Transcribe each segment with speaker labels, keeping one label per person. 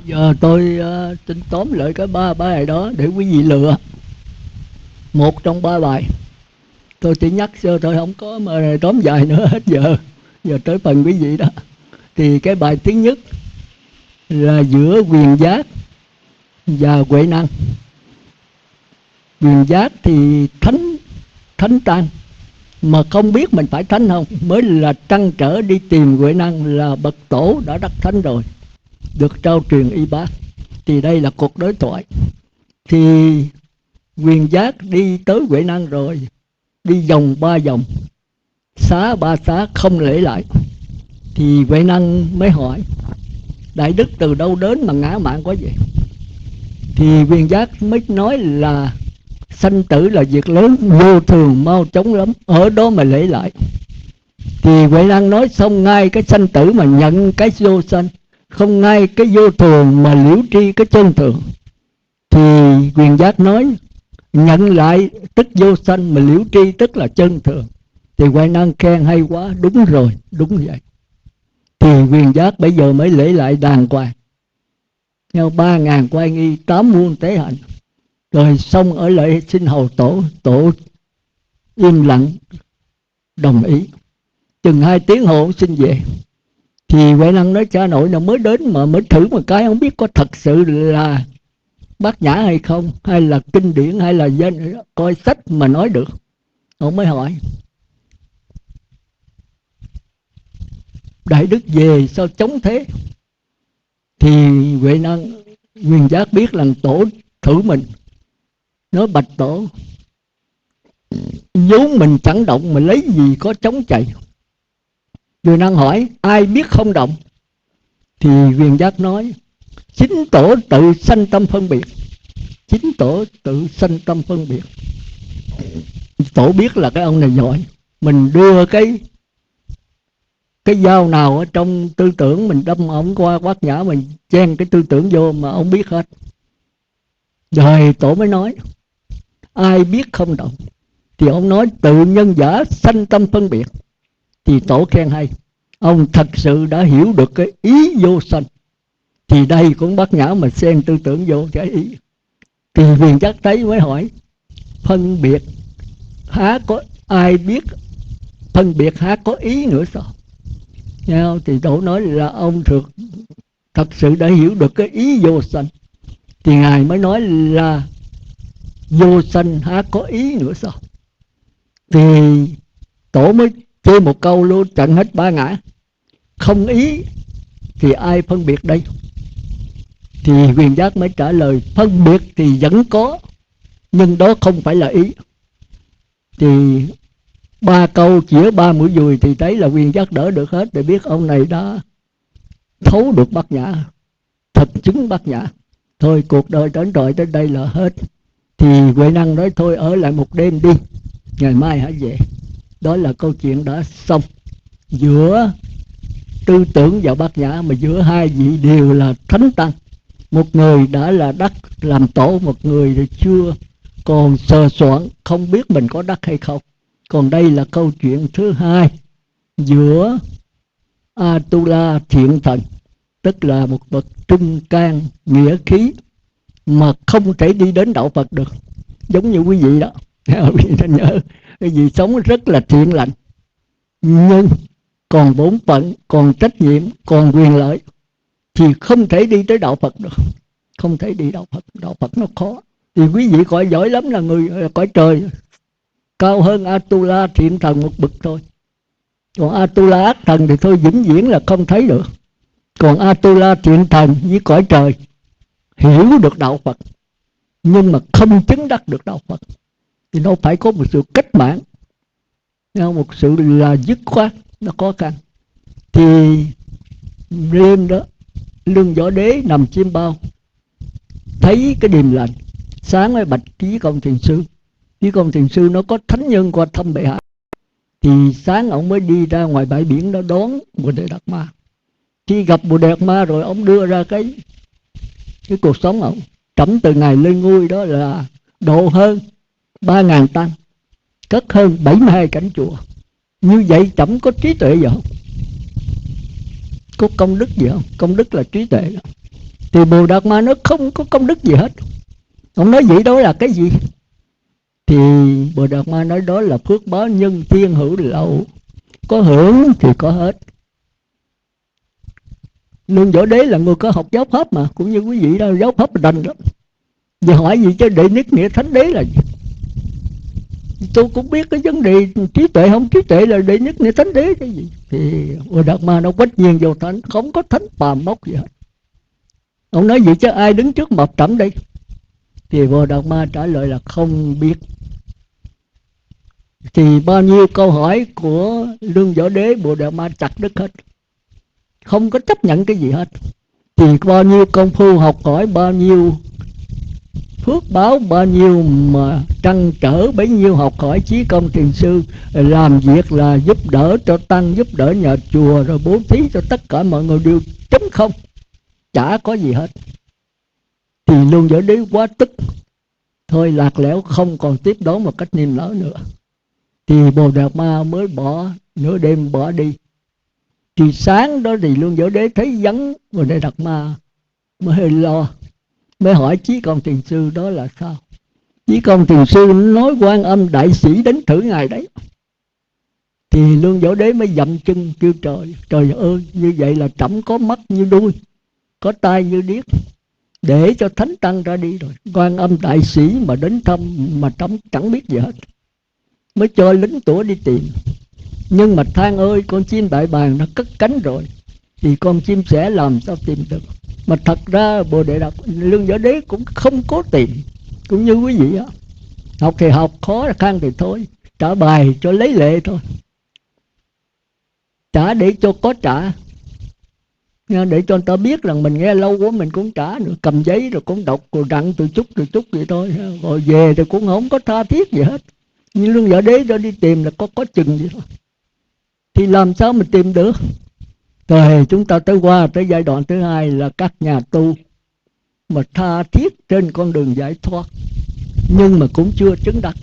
Speaker 1: Giờ tôi xin tóm lại cái ba bài đó để quý vị lựa một trong ba bài. Tôi chỉ nhắc sơ thôi, không có mà tóm dài nữa hết giờ. Giờ tới phần quý vị đó. Thì cái bài thứ nhất là giữa quyền giác và huệ năng. Quyền giác thì thánh thánh tăng, mà không biết mình phải thánh không, mới là trăn trở đi tìm huệ năng là bậc tổ đã đắc thánh rồi, được trao truyền y bát. Thì đây là cuộc đối thoại. Thì quyền giác đi tới huệ năng rồi, đi vòng ba vòng, xá ba xá không lễ lại. Thì huệ năng mới hỏi: đại đức từ đâu đến mà ngã mạn quá vậy? Thì quyền giác mới nói là sanh tử là việc lớn, vô thường mau chóng lắm, ở đó mà lễ lại. Thì huệ năng nói xong ngay cái sanh tử mà nhận cái vô sanh, không ngay cái vô thường mà liễu tri cái chân thường. Thì quyền giác nói nhận lại tức vô sanh, mà liễu tri tức là chân thường. Thì huệ năng khen hay quá, đúng rồi, đúng vậy. Thì quyền giác bây giờ mới lễ lại đàng hoàng, theo 3.000 quay nghi, 8 muôn tế hạnh. Rồi xong ở lại xin hầu tổ, tổ im lặng đồng ý. Chừng 2 tiếng hồ xin về. Thì huệ năng nói cha nội là mới đến mà mới thử một cái, không biết có thật sự là bát nhã hay không, hay là kinh điển, hay là danh coi sách mà nói được. Ông mới hỏi: đại đức về sao chống thế? Thì huệ năng nguyên giác biết là tổ thử mình, nói bạch tổ, vốn mình chẳng động mà lấy gì có chống chạy. Huệ năng hỏi ai biết không động? Thì viên giác nói chính tổ tự sanh tâm phân biệt. Chính tổ tự sanh tâm phân biệt. Tổ biết là cái ông này giỏi. Mình đưa cái dao nào ở trong tư tưởng mình đâm ổng qua bát nhã, mình chen cái tư tưởng vô mà ông biết hết. Rồi tổ mới nói ai biết không động? Thì ông nói tự nhân giả sanh tâm phân biệt. Thì tổ khen hay, ông thật sự đã hiểu được cái ý vô sanh. Thì đây cũng bát nhã mà xen tư tưởng vô cái ý. Thì viên giác thấy mới hỏi phân biệt há có ai biết, phân biệt há có ý nữa sao? Thì tổ nói là ông thật sự đã hiểu được cái ý vô sanh. Thì ngài mới nói là vô sanh há có ý nữa sao? Thì tổ mới chê một câu luôn, trận hết ba ngã. Không ý thì ai phân biệt đây? Thì viên giác mới trả lời phân biệt thì vẫn có, nhưng đó không phải là ý. Thì ba câu chĩa ba mũi dùi thì thấy là viên giác đỡ được hết, để biết ông này đã thấu được bát nhã, thật chứng bát nhã. Thôi cuộc đời đến trọi tới đây là hết. Thì huệ năng nói thôi ở lại một đêm đi, ngày mai hãy về. Đó là câu chuyện đã xong. Giữa tư tưởng và bát nhã, mà giữa hai vị đều là thánh tăng. Một người đã là đắc làm tổ, một người thì chưa, còn sờ soạn không biết mình có đắc hay không. Còn đây là câu chuyện thứ hai, giữa Atula thiện thần, tức là một bậc trung can nghĩa khí mà không thể đi đến đạo Phật được, giống như quý vị đó. Quý vị nên nhớ, quý vị sống rất là thiện lành, nhưng còn bổn phận, còn trách nhiệm, còn quyền lợi thì không thể đi tới đạo Phật được. Không thể đi đạo Phật, đạo Phật nó khó. Thì quý vị cõi giỏi lắm là người cõi trời, cao hơn Atula thiện thần một bậc thôi. Còn Atula ác thần thì thôi vĩnh viễn là không thấy được. Còn Atula thiện thần với cõi trời hiểu được đạo Phật, nhưng mà không chứng đắc được đạo Phật. Thì nó phải có một sự cách mạng, một sự là dứt khoát, nó khó khăn. Thì đêm đó Lương Võ Đế nằm chiêm bao, thấy cái điềm lành, sáng mới bạch Chí Công Thiền Sư. Chí Công Thiền Sư nó có thánh nhân qua thăm bệ hạ. Thì sáng ông mới đi ra ngoài bãi biển đó đón Bồ Đề Đạt Ma. Khi gặp Bồ Đề Đạt Ma rồi ông đưa ra cái cuộc sống ông. Trẫm từ ngày lên ngôi đó là độ hơn 3.000 tăng, cất hơn 72 cảnh chùa. Như vậy trẫm có trí tuệ gì không? Có công đức gì không? Công đức là trí tuệ đó. Thì Bồ Đạt Ma nó không có công đức gì hết. Ông nói vậy đó là cái gì? Thì Bồ Đạt Ma nói đó là phước báo nhân thiên hữu lậu, có hưởng thì có hết. Lương Võ Đế là người có học giáo pháp mà, cũng như quý vị đó, giáo pháp đành lắm. Giờ hỏi gì chứ đệ nhất nghĩa thánh đế là gì? Tôi cũng biết cái vấn đề trí tuệ không trí tuệ là đệ nhất nghĩa thánh đế cái gì. Thì Bồ Đạt Ma nó quách nhiên vô thánh, không có thánh phàm mốc gì hết. Ông nói gì chứ ai đứng trước mặt trẫm đây? Thì Bồ Đạt Ma trả lời là không biết. Thì bao nhiêu câu hỏi của Lương Võ Đế Bồ Đạt Ma chặt đứt hết, không có chấp nhận cái gì hết. Thì bao nhiêu công phu học hỏi, bao nhiêu phước báo, bao nhiêu mà trăn trở bấy nhiêu học hỏi chí công thiền sư, làm việc là giúp đỡ cho tăng, giúp đỡ nhà chùa, rồi bố thí cho tất cả mọi người đều trống không, chả có gì hết. Thì Lương Võ Đế quá tức, thôi lạc lẽo không còn tiếp đón một cách niềm nở nữa. Thì Bồ Đạt Ma mới bỏ, nửa đêm bỏ đi. Thì sáng đó thì Lương Võ Đế thấy vắng Bồ Đạt Ma mới hơi lo, mới hỏi chí công thiền sư đó là sao. Chí công thiền sư nói Quan Âm đại sĩ đến thử ngài đấy. Thì Lương Võ Đế mới dậm chân kêu trời, trời ơi, như vậy là trẫm có mắt như đuôi, có tai như điếc, để cho thánh tăng ra đi rồi. Quan Âm đại sĩ mà đến thăm mà trẫm chẳng biết gì hết. Mới cho lính tủa đi tìm. Nhưng mà than ơi, con chim đại bàng nó cất cánh rồi, thì con chim sẻ làm sao tìm được. Mà thật ra Bồ Đề Đạt Lương Võ Đế cũng không cố tìm, cũng như quý vị á, học thì học, khó khăn thì thôi, trả bài cho lấy lệ thôi, trả để cho có trả, để cho người ta biết rằng mình nghe lâu quá mình cũng trả nữa, cầm giấy rồi cũng đọc rồi đặng từ chút vậy thôi, rồi về thì cũng không có tha thiết gì hết. Nhưng Lương Võ Đế cho đi tìm là có chừng vậy thôi, thì làm sao mình tìm được. Rồi chúng ta qua tới giai đoạn thứ hai là các nhà tu mà tha thiết trên con đường giải thoát, nhưng mà cũng chưa chứng đắc.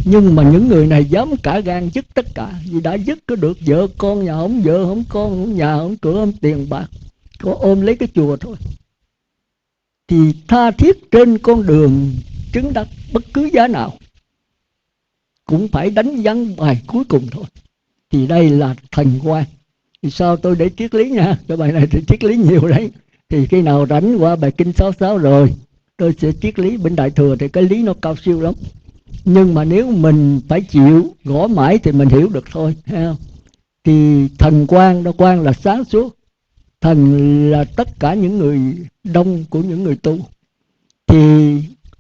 Speaker 1: Nhưng mà những người này dám cả gan dứt tất cả, vì đã dứt có được vợ con, nhà không vợ không con, không nhà không cửa, không tiền bạc, có ôm lấy cái chùa thôi. Thì tha thiết trên con đường chứng đắc bất cứ giá nào, cũng phải đánh vắng bài cuối cùng thôi. Thì đây là thần quan. Thì sao tôi để triết lý nha, cái bài này thì triết lý nhiều đấy. Thì khi nào rảnh qua bài kinh 66 rồi tôi sẽ triết lý. Bên Đại Thừa thì cái lý nó cao siêu lắm, nhưng mà nếu mình phải chịu gõ mãi thì mình hiểu được thôi, thấy không? Thì thần quan đó, quan là sáng suốt, thần là tất cả những người đông của những người tu. Thì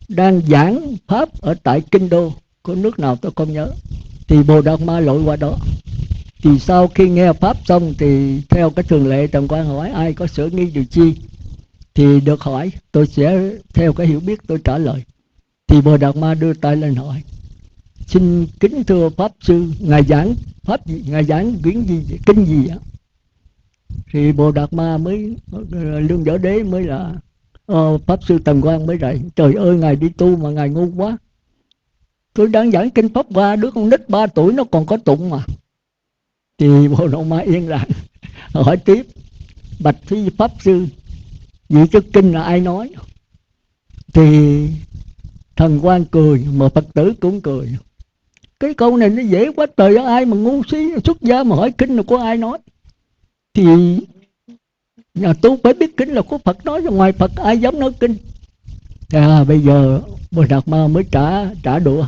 Speaker 1: đang giảng pháp ở tại kinh đô của nước nào tôi không nhớ, thì Bồ Đạt Ma lội qua đó. Thì sau khi nghe pháp xong thì theo cái thường lệ thần quan hỏi ai có sở nghi điều chi thì được hỏi, tôi sẽ theo cái hiểu biết tôi trả lời. Thì Bồ Đạt Ma đưa tay lên hỏi: xin kính thưa pháp sư, ngài giảng pháp gì, ngài giảng quyển gì, kinh gì ạ? Thì Bồ Đạt Ma mới, Lương Võ Đế mới là pháp sư Tần Quang mới dạy: trời ơi, ngài đi tu mà ngài ngu quá, tôi đang giảng kinh pháp Hoa, đứa con nít 3 tuổi nó còn có tụng mà. Thì Bồ Đạt Ma yên lặng hỏi tiếp: bạch thí pháp sư, vậy chứ kinh là ai nói? Thì thần quan cười, mà Phật tử cũng cười. Cái câu này nó dễ quá trời, ai mà ngu xí xuất gia mà hỏi kinh là của ai nói? Thì nhà tu phải biết kinh là của Phật nói, ra ngoài Phật ai dám nói kinh. Bây giờ Bồ Đạt Ma mới trả đũa.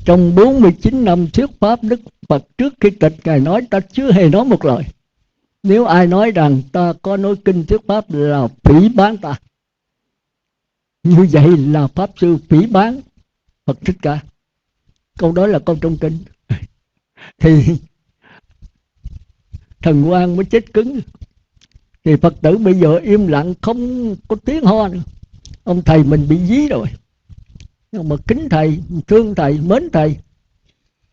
Speaker 1: Trong 49 năm thuyết pháp, Đức Phật trước khi tịch ngài nói ta chưa hề nói một lời. Nếu ai nói rằng ta có nói kinh thuyết pháp là phỉ báng ta. Như vậy là pháp sư phỉ báng Phật Thích Ca. Câu đó là câu trong kinh. Thì thần quan mới chết cứng. Thì Phật tử bây giờ im lặng, không có tiếng ho nữa. Ông thầy mình bị dí rồi. Nhưng mà kính thầy, thương thầy, mến thầy,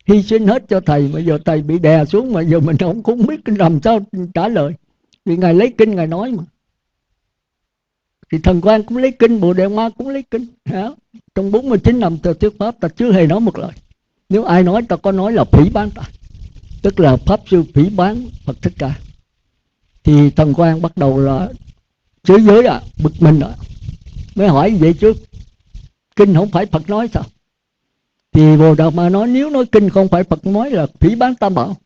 Speaker 1: hy sinh hết cho thầy, mà giờ thầy bị đè xuống, mà giờ mình không biết làm sao trả lời. Vì ngài lấy kinh ngài nói mà. Thì thần quan cũng lấy kinh, Bồ Đề Ma cũng lấy kinh. Trong 49 năm thuyết pháp ta chưa hề nói một lời. Nếu ai nói ta có nói là phỉ báng ta, tức là pháp sư phỉ báng Phật Thích Ca. Thì thần quan bắt đầu là chửi giới à, bực mình rồi. Mới hỏi vậy chứ kinh không phải Phật nói sao? Thì Bồ Đạt Ma nói nếu nói kinh không phải Phật nói là phỉ báng Tam Bảo.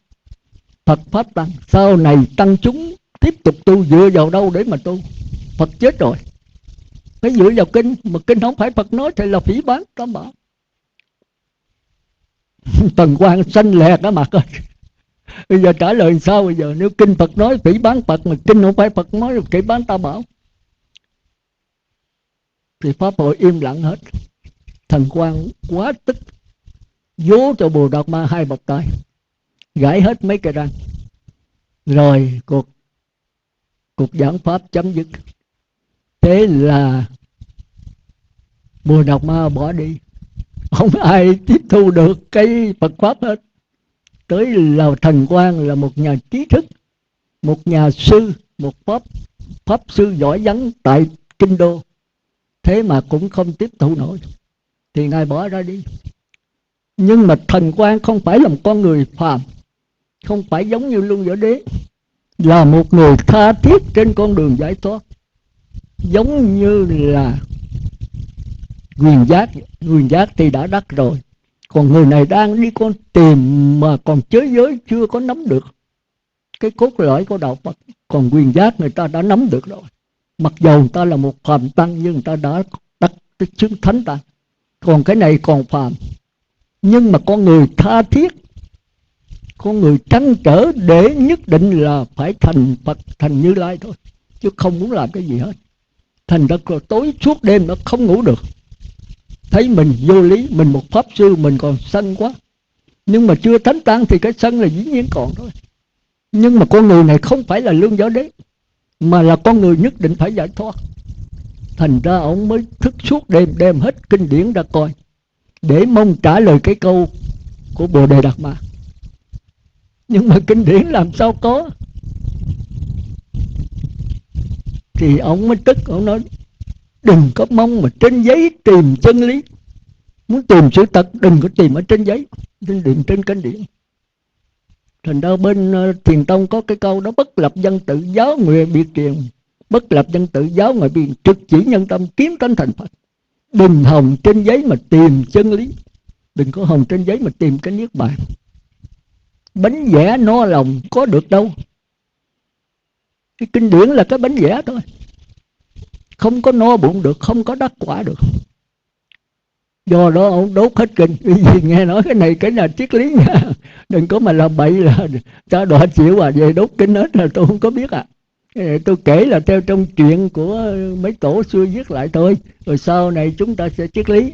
Speaker 1: Phật Pháp Tăng, sau này tăng chúng tiếp tục tu dựa vào đâu để mà tu? Phật chết rồi, phải dựa vào kinh, mà kinh không phải Phật nói thì là phỉ báng Tam Bảo. Tần Quang xanh lè cả mặt rồi. Bây giờ trả lời sao bây giờ? Nếu kinh Phật nói phỉ báng Phật, mà kinh không phải Phật nói là phỉ báng Tam Bảo, thì Pháp hội im lặng hết. Thần Quang quá tức, vố cho Bồ Đạt Ma 2 bọc tay, gãy hết mấy cây răng. Rồi cuộc giảng Pháp chấm dứt. Thế là Bồ Đạt Ma bỏ đi, không ai tiếp thu được cái Phật Pháp hết. Tới là Thần Quang là một nhà trí thức, một nhà sư, một pháp sư giỏi vắng tại Kinh Đô, thế mà cũng không tiếp thu nổi, thì ngài bỏ ra đi. Nhưng mà Thần Quang không phải là một con người phàm, không phải giống như Luân Võ Đế, là một người tha thiết trên con đường giải thoát, giống như là Quyền Giác. Quyền Giác thì đã đắc rồi, còn người này đang đi con tìm mà còn chới giới, chưa có nắm được cái cốt lõi của đạo Phật. Còn Quyền Giác người ta đã nắm được rồi, mặc dầu người ta là một phàm tăng nhưng người ta đã đắc cái chứng thánh tăng. Còn cái này còn phàm, nhưng mà con người tha thiết, con người trăn trở để nhất định là phải thành Phật, thành Như Lai thôi, chứ không muốn làm cái gì hết. Thành ra tối suốt đêm nó không ngủ được, thấy mình vô lý, mình một pháp sư mình còn sân quá. Nhưng mà chưa thánh tăng thì cái sân là dĩ nhiên còn thôi. Nhưng mà con người này không phải là Lương Võ Đế, mà là con người nhất định phải giải thoát. Thành ra ông mới thức suốt đêm, đem hết kinh điển ra coi, để mong trả lời cái câu của Bồ Đề Đạt Ma. Nhưng mà kinh điển làm sao có. Thì ông mới tức, ông nói đừng có mong mà trên giấy tìm chân lý. Muốn tìm sự thật đừng có tìm ở trên giấy, nên tìm trên kinh điển. Thành ra bên Thiền Tông có cái câu đó: bất lập văn tự giáo nguyện biệt truyền, bất lập văn tự giáo nguyện biệt, trực chỉ nhân tâm kiếm tánh thành Phật. Đừng hồng trên giấy mà tìm chân lý, đừng có hồng trên giấy mà tìm cái niết bàn. Bánh vẽ no lòng có được đâu. Cái kinh điển là cái bánh vẽ thôi, không có no bụng được, không có đắc quả được. Do đó ông đốt hết kinh. Vì nghe nói cái này là triết lý nha, đừng có mà làm bậy là ta đọa chịu à, về đốt kinh hết là tôi không có biết à. Tôi kể là theo trong chuyện của mấy tổ xưa viết lại thôi, rồi sau này chúng ta sẽ triết lý.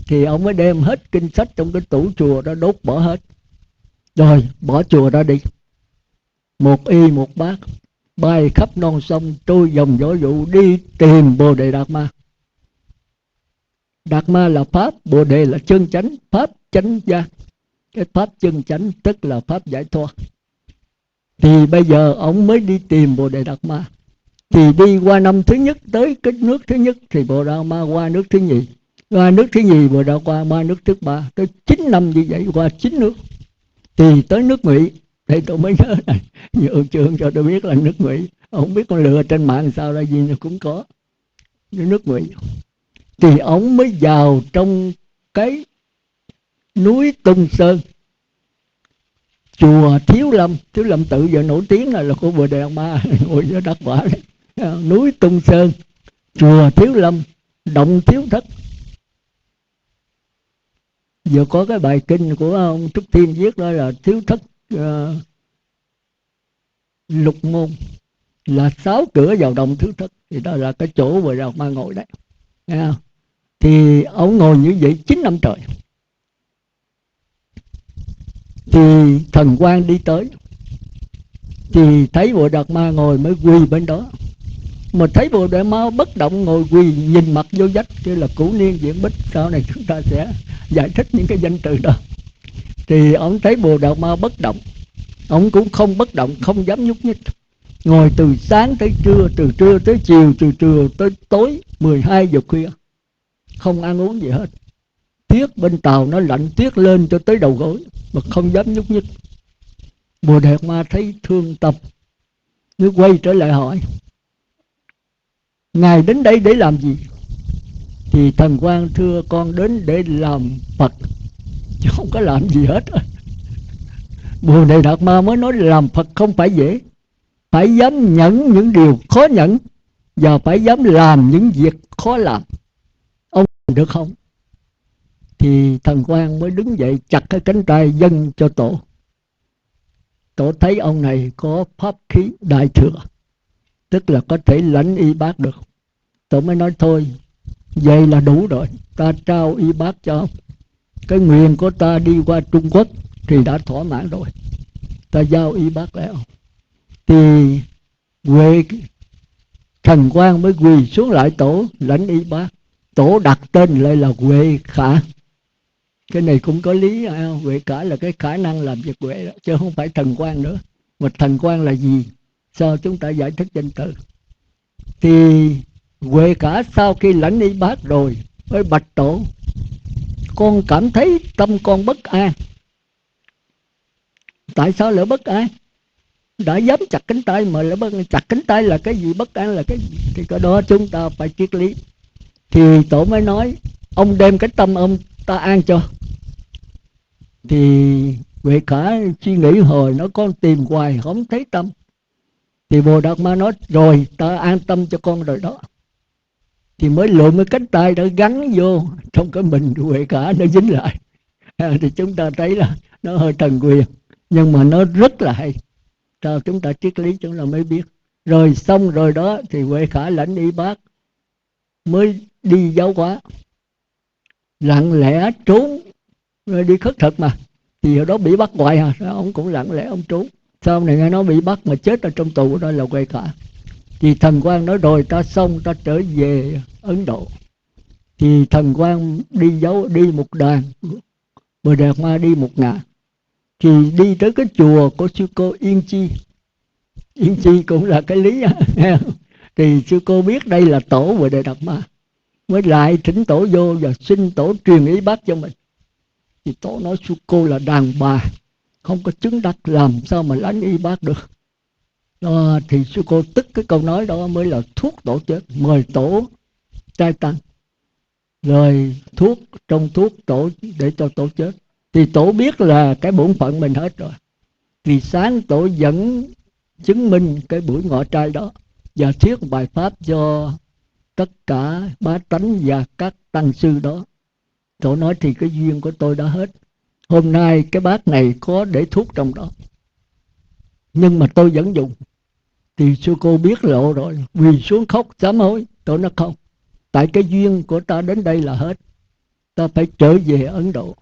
Speaker 1: Thì ông mới đem hết kinh sách trong cái tủ chùa đó đốt bỏ hết, rồi bỏ chùa ra đi. Một y một bát bay khắp non sông, trôi dòng võ vụ đi tìm Bồ Đề Đạt Ma. Đạt Ma là pháp, Bồ Đề là chân chánh, pháp chánh giác. Cái pháp chân chánh tức là pháp giải thoát. Thì bây giờ ông mới đi tìm Bồ Đề Đạt Ma. Thì đi qua năm thứ nhất, tới cái nước thứ nhất thì Bồ Đề Đạt Ma qua nước thứ nhì, qua nước thứ nhì Bồ Đề Đạt Ma nước thứ ba, tới 9 năm như vậy, qua 9 nước. Thì tới nước Ngụy, thì tôi mới nhớ này, nhượng trường cho tôi biết là nước Ngụy. Không biết con lừa trên mạng sao ra gì cũng có nước Ngụy. Thì ông mới vào trong cái núi Tung Sơn, chùa Thiếu Lâm tự giờ nổi tiếng là của Bồ Đề Đạt Ma ngồi đó đắc quả đấy. Núi Tung Sơn, chùa Thiếu Lâm, động Thiếu Thất. Vừa có cái bài kinh của ông Trúc Thiên viết đó là Thiếu Thất lục môn, là 6 cửa vào động Thiếu Thất. Thì đó là cái chỗ Bồ Đề Đạt Ma ngồi đấy. Nghe không? Thì ông ngồi như vậy 9 năm trời. Thì Thần Quang đi tới, thì thấy Bồ Đề Đạt Ma ngồi mới quỳ bên đó. Mà thấy Bồ Đề Đạt Ma bất động ngồi quỳ nhìn mặt vô vách, kia là Cửu Niên Diễn Bích. Sau này chúng ta sẽ giải thích những cái danh từ đó. Thì ông thấy Bồ Đề Đạt Ma bất động, ông cũng không bất động, không dám nhúc nhích. Ngồi từ sáng tới trưa, từ trưa tới chiều, từ trưa tới tối 12 giờ khuya, không ăn uống gì hết. Tuyết bên Tàu nó lạnh, tuyết lên cho tới đầu gối mà không dám nhúc nhích. Bồ Đề Đạt Ma thấy thương tâm, nó quay trở lại hỏi: Ngài đến đây để làm gì? Thì Thần Quang thưa con đến để làm Phật, chứ không có làm gì hết. Bồ Đề Đạt Ma mới nói làm Phật không phải dễ, phải dám nhẫn những điều khó nhẫn, và phải dám làm những việc khó làm. Ông được không? Thì Thần Quang mới đứng dậy chặt cái cánh tay dâng cho Tổ. Tổ thấy ông này có pháp khí đại thừa, tức là có thể lãnh y bác được. Tổ mới nói thôi, vậy là đủ rồi, ta trao y bác cho ông. Cái nguyện của ta đi qua Trung Quốc thì đã thỏa mãn rồi, ta giao y bác lại ông. Thì Huệ Thần Quang mới quỳ xuống lại Tổ lãnh y bác. Tổ đặt tên lại là Huệ Khả. Cái này cũng có lý. Huệ Khả là cái khả năng làm việc Huệ đó, chứ không phải Thần Quang nữa. Mà Thần Quang là gì? Sao chúng ta giải thích danh từ? Thì Huệ Khả sau khi lãnh y bác rồi mới bạch Tổ: con cảm thấy tâm con bất an. Tại sao lại bất an? Đã dám chặt cánh tay mà lại bất an. Chặt cánh tay là cái gì? Bất an là cái gì? Thì cái đó chúng ta phải triết lý. Thì Tổ mới nói: ông đem cái tâm ông ta an cho. Thì Huệ Khả suy nghĩ hồi nó con tìm hoài không thấy tâm. Thì Bồ Đạt Ma nói: rồi ta an tâm cho con rồi đó. Thì mới lượm cái cánh tay đó gắn vô trong cái mình Huệ Khả, nó dính lại. Thì chúng ta thấy là nó hơi thần quyền, nhưng mà nó rất là hay. Sao chúng ta triết lý chúng ta mới biết. Rồi xong rồi đó thì Huệ Khả lãnh y bác mới đi giáo hóa, lặng lẽ trốn, rồi đi khất thực mà. Thì hồi đó bị bắt hoài ông cũng lặng lẽ ông trốn. Sau này nghe nói bị bắt mà chết ở trong tù, đó là Huệ Khả. Thì Thần Quang nói rồi ta xong, ta trở về Ấn Độ. Thì Thần Quang đi một đàn, Bồ Đề Ma đi một ngả. Thì đi tới cái chùa của sư cô Yên Chi. Yên Chi cũng là cái lý. Thì sư cô biết đây là Tổ Bồ Đề Đạt Ma, mới lại thỉnh Tổ vô và xin Tổ truyền ý bác cho mình. Thì Tổ nói sư cô là đàn bà, không có chứng đắc, làm sao mà lãnh y bác được. Đó, thì sư cô tức cái câu nói đó mới là thuốc Tổ chết, mời Tổ trai tăng. Rồi trong thuốc Tổ để cho Tổ chết. Thì Tổ biết là cái bổn phận mình hết rồi. Vì sáng Tổ dẫn chứng minh cái buổi ngọ trai đó và thuyết bài pháp cho tất cả bá tánh và các tăng sư đó. Tổ nói thì cái duyên của tôi đã hết. Hôm nay cái bát này có để thuốc trong đó, nhưng mà tôi vẫn dùng. Thì sư cô biết lộ rồi, quỳ xuống khóc sám hối. Tổ nói không, tại cái duyên của ta đến đây là hết, ta phải trở về Ấn Độ.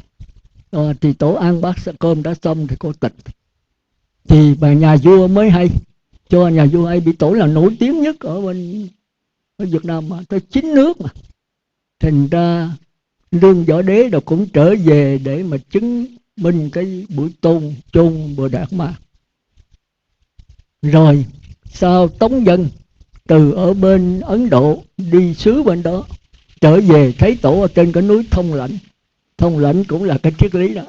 Speaker 1: Thì Tổ ăn bát cơm đã xong thì cô tịch. Thì bà nhà vua mới hay, cho nhà vua hay, bị Tổ là nổi tiếng nhất ở Việt Nam mà, tới 9 nước mà. Thành ra Lương Võ Đế đâu cũng trở về để mà chứng minh cái buổi chôn Bồ Đạt Ma. Rồi sau Tống Dân từ ở bên Ấn Độ đi xứ bên đó trở về, thấy Tổ ở trên cái núi Thông Lãnh. Thông Lãnh cũng là cái triết lý đó.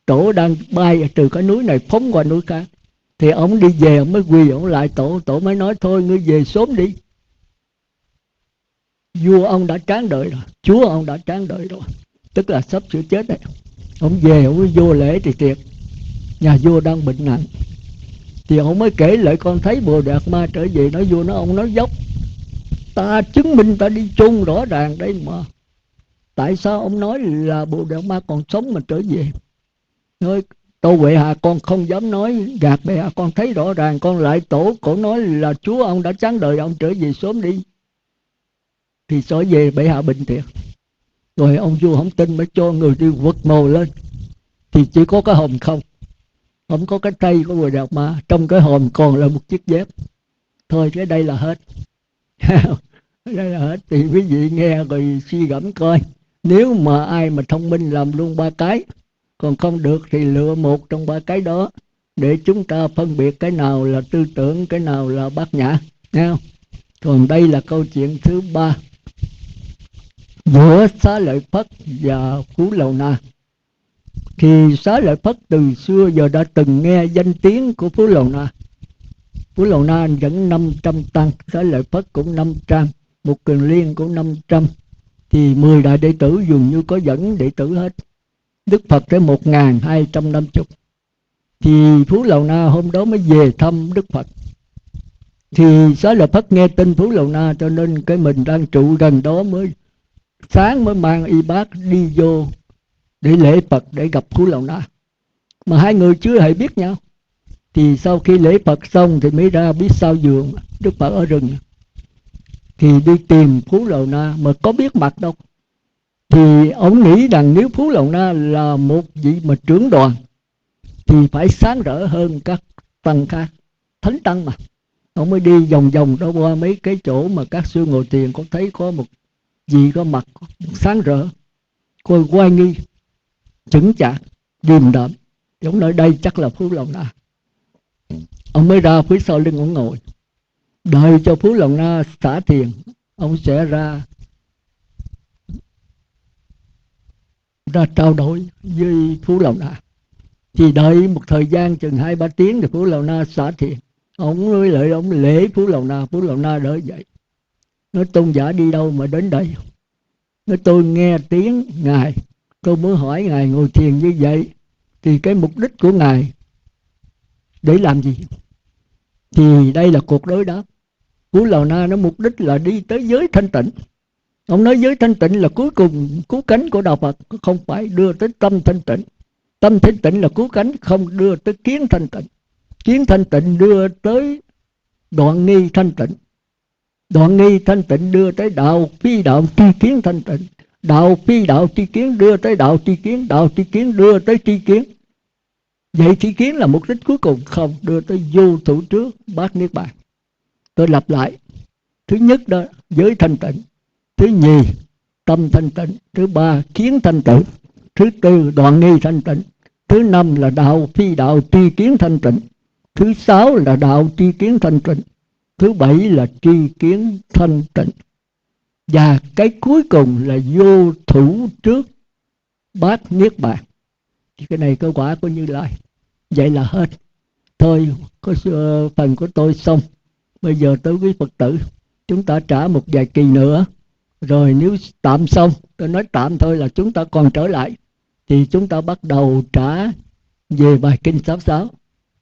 Speaker 1: Tổ đang bay từ cái núi này phóng qua núi khác. Thì ông đi về, ông mới quỳ ông lại Tổ. Tổ mới nói thôi ngươi về sớm đi, vua ông đã tráng đợi rồi, chúa ông đã tráng đợi rồi, tức là sắp sửa chết đấy. Ông về ông mới vô lễ thì thiệt, nhà vua đang bệnh nặng. Thì ông mới kể lại con thấy Bồ Đạt Ma trở về. Nói vua nó, ông nói dốc, ta chứng minh ta đi chôn rõ ràng đây mà, tại sao ông nói là Bồ Đạt Ma còn sống mà trở về? Nói Tô Huệ Hà con không dám nói gạt bệ hạ, con thấy rõ ràng, con lại Tổ cổ nói là chúa ông đã tráng đời, ông trở về sớm đi. Thì trở về bệ hạ bệnh thiệt. Rồi ông vua không tin mới cho người đi quật mồ lên. Thì chỉ có cái hòm không có cái tay của Bồ Đạt Ma. Trong cái hòm còn là một chiếc dép. Thôi cái đây là hết. Đây là hết. Thì quý vị nghe rồi suy gẫm coi. Nếu mà ai mà thông minh làm luôn 3 cái, còn không được thì lựa một trong 3 cái đó, để chúng ta phân biệt cái nào là tư tưởng, cái nào là bát nhã. Nghe không? Còn đây là câu chuyện thứ 3 giữa Xá Lợi Phất và Phú Lầu Na. Thì Xá Lợi Phất từ xưa giờ đã từng nghe danh tiếng của Phú Lầu Na. Phú Lầu Na dẫn 500 tăng, Xá Lợi Phất cũng 500, Một Kiền Liên cũng 500. Thì 10 đại đệ tử dường như có dẫn đệ tử hết. Đức Phật tới 1250. Thì Phú Lầu Na hôm đó mới về thăm Đức Phật. Thì Xá Lợi Phất nghe tin Phú Lầu Na, cho nên cái mình đang trụ gần đó, mới sáng mới mang y bát đi vô để lễ Phật, để gặp Phú Lầu Na. Mà hai người chưa hề biết nhau. Thì sau khi lễ Phật xong thì mới ra biết sao giường, Đức Phật ở rừng. Thì đi tìm Phú Lầu Na mà có biết mặt đâu. Thì ông nghĩ rằng nếu Phú Lầu Na là một vị mà trưởng đoàn thì phải sáng rỡ hơn các tăng khác, thánh tăng mà. Ông mới đi vòng vòng đó qua mấy cái chỗ mà các sư ngồi thiền, có thấy có một vị có mặt sáng rỡ, coi oai nghi, chững chạc, điềm đạm. Ông nói đây chắc là Phú Lầu Na. Ông mới ra phía sau lưng ông ngồi, đợi cho Phú Lầu Na xả thiền, ông sẽ ra trao đổi với Phú Lầu Na. Thì đợi một thời gian chừng 2-3 tiếng thì Phú Lầu Na xả thiền. Ông nói lại, ông lễ Phú Lầu Na. Phú Lầu Na đỡ dậy, nói tôn giả đi đâu mà đến đây? Nói tôi nghe tiếng ngài, tôi muốn hỏi ngài ngồi thiền như vậy thì cái mục đích của ngài để làm gì? Thì đây là cuộc đối đáp. Phú Lầu Na nó mục đích là đi tới giới thanh tịnh. Ông nói giới thanh tịnh là cuối cùng cứu cánh của đạo Phật, không phải đưa tới tâm thanh tịnh. Tâm thanh tịnh là cứu cánh, không đưa tới kiến thanh tịnh. Kiến thanh tịnh đưa tới đoạn nghi thanh tịnh. Đoạn nghi thanh tịnh đưa tới đạo phi đạo tri kiến thanh tịnh. Đạo phi đạo tri kiến đưa tới đạo tri kiến. Đạo tri kiến đưa tới tri kiến. Vậy tri kiến là mục đích cuối cùng, không đưa tới vô thủ trước bát niết bàn. Tôi lặp lại. Thứ nhất đó giới thanh tịnh. Thứ nhì tâm thanh tịnh. Thứ ba kiến thanh tịnh. Thứ tư đoạn nghi thanh tịnh. Thứ năm là đạo phi đạo tri kiến thanh tịnh. Thứ sáu là đạo tri kiến thanh tịnh. Thứ bảy là tri kiến thanh tịnh. Và cái cuối cùng là vô thủ trước bát niết bàn. Thì cái này có quả của Như Lai. Vậy là hết. Thôi, có phần của tôi xong. Bây giờ tới quý Phật tử, chúng ta trả một vài kỳ nữa. Rồi nếu tạm xong, tôi nói tạm thôi là chúng ta còn trở lại, thì chúng ta bắt đầu trả về bài kinh 66.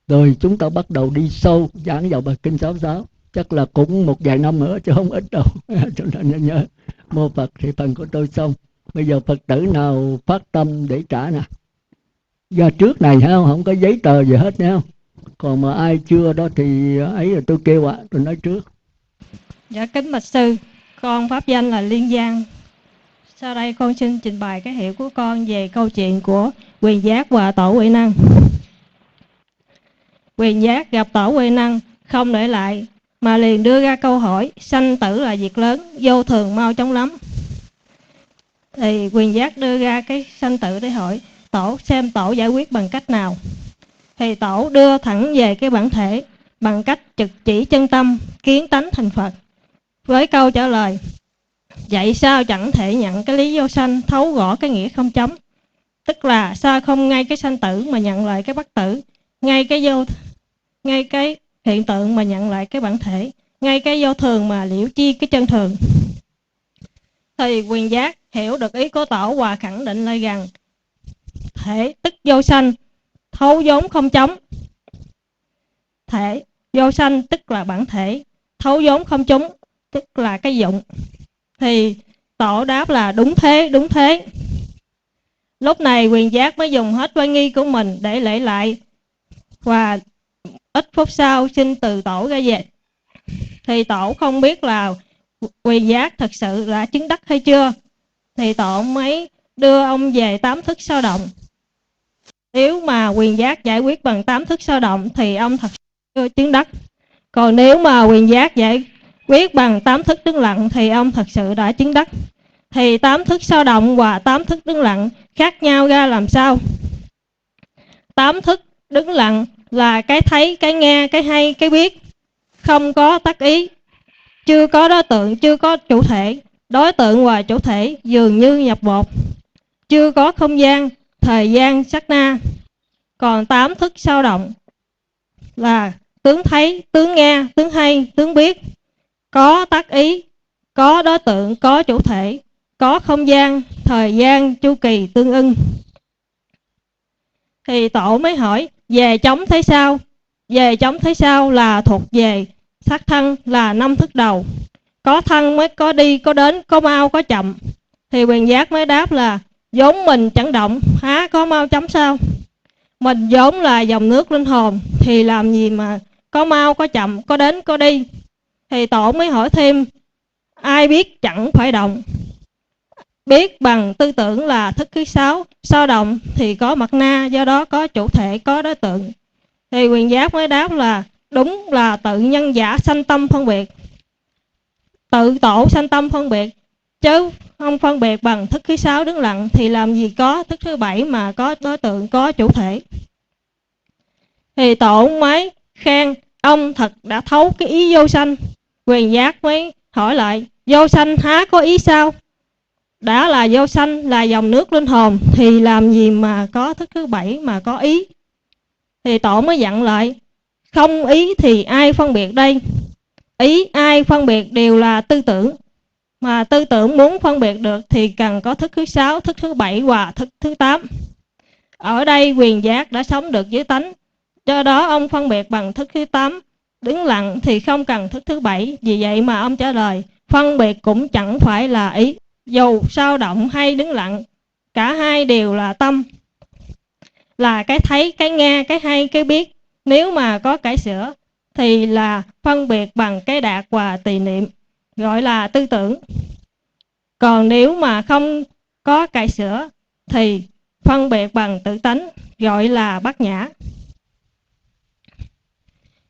Speaker 1: Rồi chúng ta bắt đầu đi sâu giảng vào bài kinh 66. Chắc là cũng một vài năm nữa chứ không ít đâu. Cho nên nhớ mô Phật. Thì phần của tôi xong. Bây giờ Phật tử nào phát tâm để trả nè. Do trước này không có giấy tờ gì hết nha. Còn mà ai chưa đó thì ấy là tôi kêu ạ, tôi nói trước.
Speaker 2: Dạ kính bạch sư, con pháp danh là Liên Giang. Sau đây con xin trình bày cái hiểu của con về câu chuyện của Quyền Giác và Tổ Huệ Năng. Quyền Giác gặp Tổ Huệ Năng không để lại mà liền đưa ra câu hỏi: sanh tử là việc lớn, vô thường mau chóng lắm. Thì Quyền Giác đưa ra cái sanh tử để hỏi Tổ xem Tổ giải quyết bằng cách nào. Thì Tổ đưa thẳng về cái bản thể bằng cách trực chỉ chân tâm, kiến tánh thành Phật, với câu trả lời: vậy sao chẳng thể nhận cái lý vô sanh, thấu rõ cái nghĩa không chấm? Tức là sao không ngay cái sanh tử mà nhận lại cái bất tử, ngay cái hiện tượng mà nhận lại cái bản thể, ngay cái vô thường mà liễu chi cái chân thường. Thì Quyền Giác hiểu được ý của Tổ và khẳng định lại rằng thể tức vô sanh, thấu vốn không chấm. Thể vô sanh tức là bản thể, thấu vốn không chúng tức là cái dụng. Thì Tổ đáp là đúng thế, đúng thế. Lúc này Quyền Giác mới dùng hết oai nghi của mình để lễ lại, và ít phút sau xin từ Tổ ra về. Thì Tổ không biết là Quyền Giác thật sự đã chứng đắc hay chưa, thì Tổ mới đưa ông về 8 thức sao động. Nếu mà Quyền Giác giải quyết bằng 8 thức sao động thì ông thật sự chưa chứng đắc. Còn nếu mà Quyền Giác giải quyết bằng 8 thức đứng lặng thì ông thật sự đã chứng đắc. Thì 8 thức sao động và 8 thức đứng lặng khác nhau ra làm sao? 8 thức đứng lặng là cái thấy, cái nghe, cái hay, cái biết, không có tác ý, chưa có đối tượng, chưa có chủ thể. Đối tượng và chủ thể dường như nhập một, chưa có không gian, thời gian, sát na. Còn 8 thức sao động là tướng thấy, tướng nghe, tướng hay, tướng biết, có tác ý, có đối tượng, có chủ thể, có không gian, thời gian, chu kỳ tương ưng. Thì Tổ mới hỏi về chống thấy sao? Về chống thấy sao là thuộc về sắc thân, là 5 thức đầu. Có thân mới có đi, có đến, có mau, có chậm. Thì Quyền Giác mới đáp là vốn mình chẳng động, há có mau chóng sao? Mình vốn là dòng nước linh hồn, thì làm gì mà có mau, có chậm, có đến, có đi. Thì Tổ mới hỏi thêm, ai biết chẳng phải động? Biết bằng tư tưởng là thức thứ 6, sao động thì có mặt na, do đó có chủ thể, có đối tượng. Thì Quyền Giác mới đáp là đúng là tự nhân giả sanh tâm phân biệt, tự tổ sanh tâm phân biệt, chứ không phân biệt bằng thức thứ 6 đứng lặng, thì làm gì có thức thứ 7 mà có đối tượng, có chủ thể. Thì Tổ mới khen ông thật đã thấu cái ý vô sanh. Quyền Giác mới hỏi lại, vô sanh há có ý sao? Đã là vô sanh, là dòng nước linh hồn, thì làm gì mà có thức thứ 7 mà có ý? Thì Tổ mới dặn lại, không ý thì ai phân biệt đây? Ý ai phân biệt đều là tư tưởng. Mà tư tưởng muốn phân biệt được thì cần có thức thứ 6, thức thứ 7 và thức thứ 8. Ở đây Quyền Giác đã sống được với tánh, do đó ông phân biệt bằng thức thứ 8 đứng lặng thì không cần thức thứ 7. Vì vậy mà ông trả lời, phân biệt cũng chẳng phải là ý. Dù sao động hay đứng lặng, cả hai đều là tâm, là cái thấy, cái nghe, cái hay, cái biết. Nếu mà có cải sửa thì là phân biệt bằng cái đạt và tỳ niệm, gọi là tư tưởng. Còn nếu mà không có cải sửa thì phân biệt bằng tự tánh, gọi là bát nhã.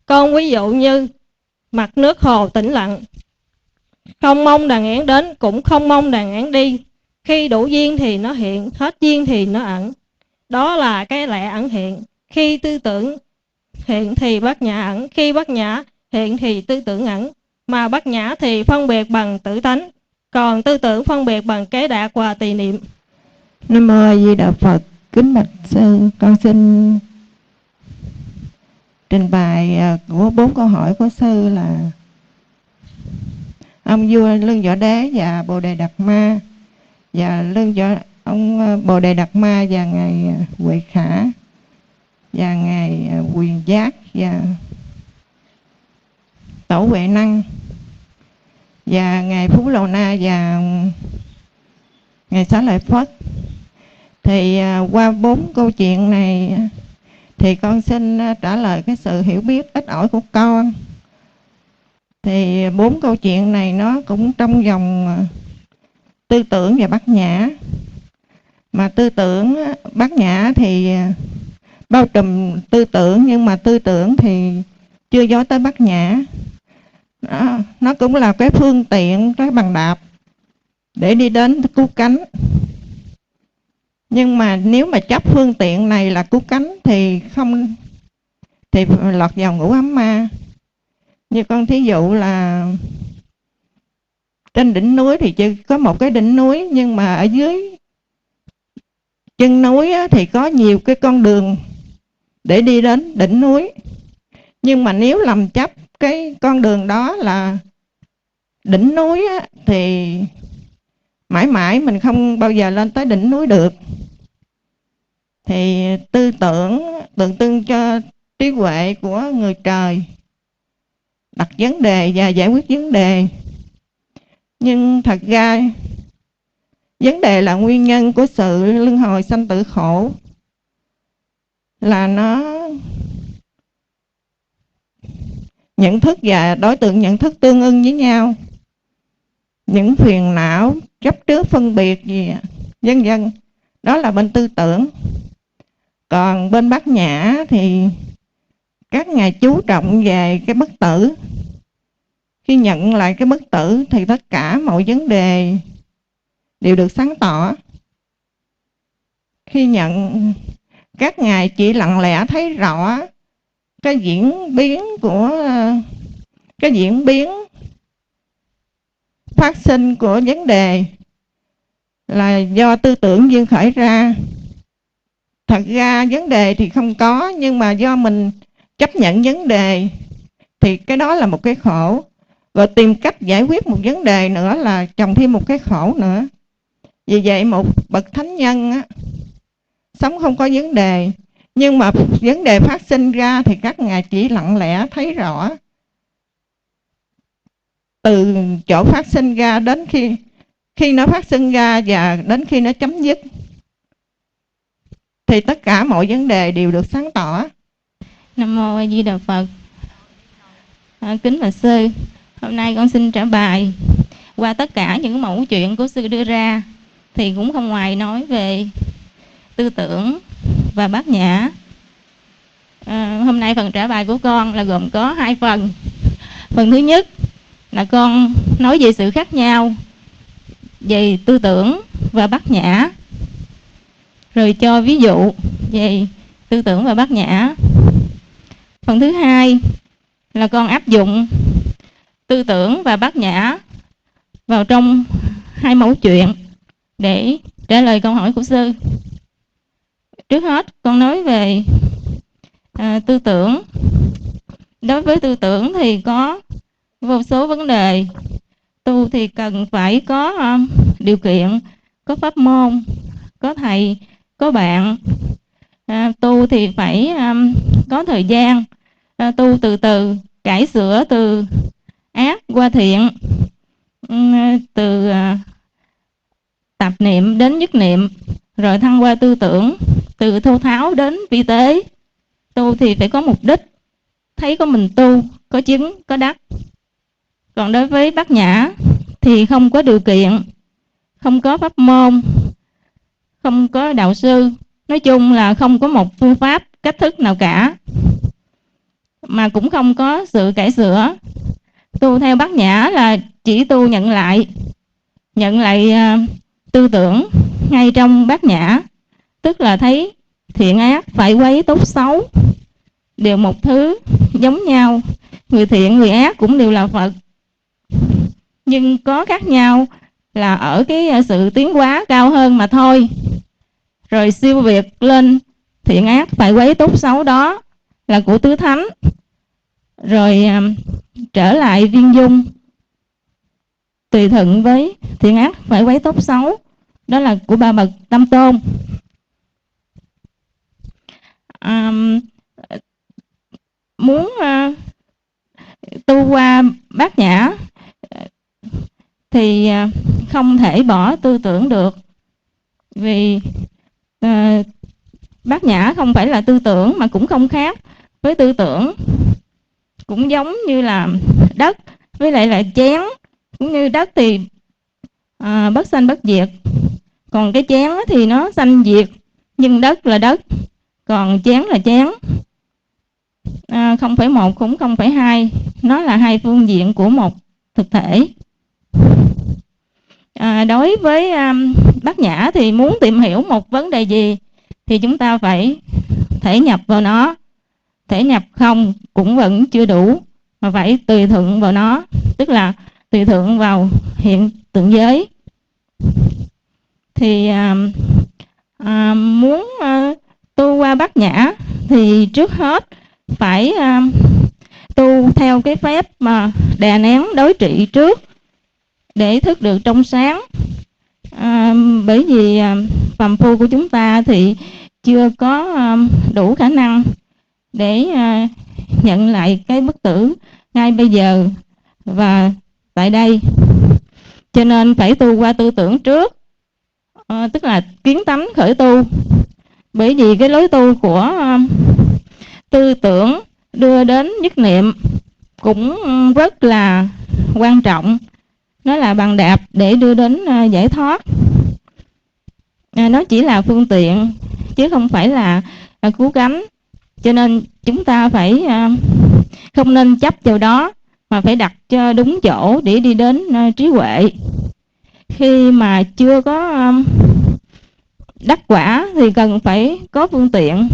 Speaker 2: Con ví dụ như mặt nước hồ tĩnh lặng, không mong đàn én đến, cũng không mong đàn én đi. Khi đủ duyên thì nó hiện, hết duyên thì nó ẩn. Đó là cái lẽ ẩn hiện. Khi tư tưởng hiện thì bát nhã ẩn, khi bát nhã hiện thì tư tưởng ẩn. Mà bát nhã thì phân biệt bằng tự tánh, còn tư tưởng phân biệt bằng kế đạt và tỳ niệm.
Speaker 3: Nam mô A Di Đà Phật. Kính bạch sư, con xin trình bày của 4 câu hỏi của sư là ông vua Lương Võ Đế và Bồ Đề Đạt Ma, và ông Bồ Đề Đạt Ma và ngài Huệ Khả và ngài Quyền Giác và Tổ Huệ Năng và ngài Phú Lô Na và ngài Xá Lợi Phất. Thì qua 4 câu chuyện này thì con xin trả lời cái sự hiểu biết ít ỏi của con. Thì 4 câu chuyện này nó cũng trong vòng tư tưởng và bát nhã. Mà tư tưởng bát nhã thì bao trùm tư tưởng, nhưng mà tư tưởng thì chưa dối tới bát nhã. Nó cũng là cái phương tiện, cái bằng đạp để đi đến cứu cánh. Nhưng mà nếu mà chấp phương tiện này là cứu cánh thì không, thì lọt vào ngũ ấm ma. Như con thí dụ là trên đỉnh núi thì chỉ có một cái đỉnh núi, nhưng mà ở dưới chân núi thì có nhiều cái con đường để đi đến đỉnh núi. Nhưng mà nếu làm chấp cái con đường đó là đỉnh núi thì mãi mãi mình không bao giờ lên tới đỉnh núi được. Thì tư tưởng tượng trưng cho trí huệ của người trời, đặt vấn đề và giải quyết vấn đề. Nhưng thật ra vấn đề là nguyên nhân của sự luân hồi sanh tử khổ, là nó nhận thức và đối tượng nhận thức tương ưng với nhau. Những phiền não, chấp trước, phân biệt gì vân vân, đó là bên tư tưởng. Còn bên bát nhã thì các ngài chú trọng về cái bất tử. Khi nhận lại cái bất tử thì tất cả mọi vấn đề đều được sáng tỏ. Khi nhận, các ngài chỉ lặng lẽ thấy rõ cái diễn biến phát sinh của vấn đề là do tư tưởng duyên khởi ra. Thật ra vấn đề thì không có, nhưng mà do mình chấp nhận vấn đề thì cái đó là một cái khổ. Rồi tìm cách giải quyết một vấn đề nữa là chồng thêm một cái khổ nữa. Vì vậy một bậc thánh nhân á, sống không có vấn đề, nhưng mà vấn đề phát sinh ra thì các ngài chỉ lặng lẽ thấy rõ. Từ chỗ phát sinh ra đến khi nó phát sinh ra và đến khi nó chấm dứt thì tất cả mọi vấn đề đều được sáng tỏ.
Speaker 4: Nam mô A Di Đà Phật. Kính bạch sư, hôm nay con xin trả bài. Qua tất cả những mẫu chuyện của sư đưa ra thì cũng không ngoài nói về tư tưởng và bát nhã. Hôm nay phần trả bài của con là gồm có 2 phần. Phần thứ nhất là con nói về sự khác nhau về tư tưởng và bát nhã, rồi cho ví dụ về tư tưởng và bát nhã. Phần thứ hai là con áp dụng tư tưởng và bát nhã vào trong 2 mẫu chuyện để trả lời câu hỏi của sư. Trước hết con nói về tư tưởng. Đối với tư tưởng thì có vô số vấn đề. Tu thì cần phải có điều kiện, có pháp môn, có thầy, có bạn. Tu thì phải có thời gian, tu từ từ, cải sửa từ ác qua thiện, từ tạp niệm đến nhất niệm, rồi thăng qua tư tưởng, từ thô tháo đến vi tế. Tu thì phải có mục đích, thấy có mình tu, có chứng, có đắc. Còn đối với bát nhã thì không có điều kiện, không có pháp môn, không có đạo sư. Nói chung là không có một phương pháp, cách thức nào cả, mà cũng không có sự cải sửa. Tu theo bát nhã là chỉ tu nhận lại tư tưởng ngay trong bát nhã, tức là thấy thiện ác, phải quấy, tốt xấu đều một thứ giống nhau. Người thiện người ác cũng đều là Phật, nhưng có khác nhau là ở cái sự tiến hóa cao hơn mà thôi. Rồi siêu việt lên thiện ác phải quấy tốt xấu đó là của tứ thánh, rồi trở lại viên dung tùy thuận với thiện ác phải quấy tốt xấu đó là của 3 bậc tam tôn. Muốn tu qua bát nhã thì không thể bỏ tư tưởng được, vì bát nhã không phải là tư tưởng mà cũng không khác với tư tưởng. Cũng giống như là đất với lại là chén, cũng như đất thì bất sanh bất diệt, còn cái chén thì nó sanh diệt, nhưng đất là đất, còn chén là chén. Không phải một cũng không phải hai, nó là 2 phương diện của một thực thể. Đối với bát nhã thì muốn tìm hiểu một vấn đề gì thì chúng ta phải thể nhập vào nó. Thể nhập không cũng vẫn chưa đủ, mà phải tùy thuận vào nó, tức là tùy thuận vào hiện tượng giới. Thì muốn tu qua bát nhã thì trước hết phải tu theo cái phép mà đè nén đối trị trước để thức được trong sáng. Bởi vì phàm phu của chúng ta thì chưa có đủ khả năng để nhận lại cái bất tử ngay bây giờ và tại đây, cho nên phải tu qua tư tưởng trước, tức là kiến tánh khởi tu. Bởi vì cái lối tu của tư tưởng đưa đến nhất niệm cũng rất là quan trọng, nó là bàn đạp để đưa đến giải thoát. Nó chỉ là phương tiện chứ không phải là cứu cánh, cho nên chúng ta phải không nên chấp vào đó, mà phải đặt cho đúng chỗ để đi đến trí huệ. Khi mà chưa có đắc quả thì cần phải có phương tiện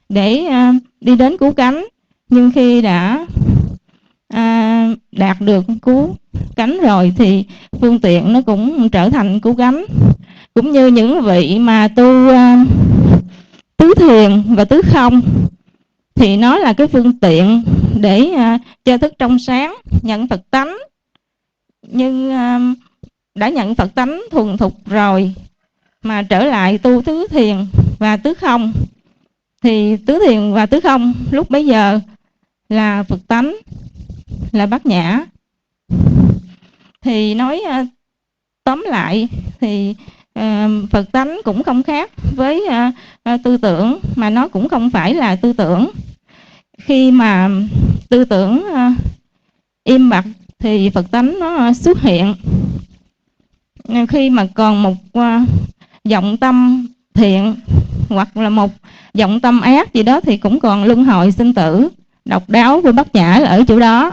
Speaker 4: để đi đến cứu cánh, nhưng khi đã đạt được cứu cánh rồi thì phương tiện nó cũng trở thành cứu cánh. Cũng như những vị mà tu tứ thiền và tứ không thì nó là cái phương tiện để cho thức trong sáng, nhận Phật tánh. Nhưng đã nhận Phật tánh thuần thục rồi mà trở lại tu tứ thiền và tứ không, thì tứ thiền và tứ không lúc bấy giờ là Phật tánh, là bát nhã. Thì nói tóm lại thì Phật tánh cũng không khác với tư tưởng, mà nó cũng không phải là tư tưởng. Khi mà tư tưởng im bặt thì Phật tánh nó xuất hiện. Khi mà còn một vọng tâm thiện hoặc là một vọng tâm ác gì đó thì cũng còn luân hồi sinh tử. Độc đáo của bát nhã là ở chỗ đó.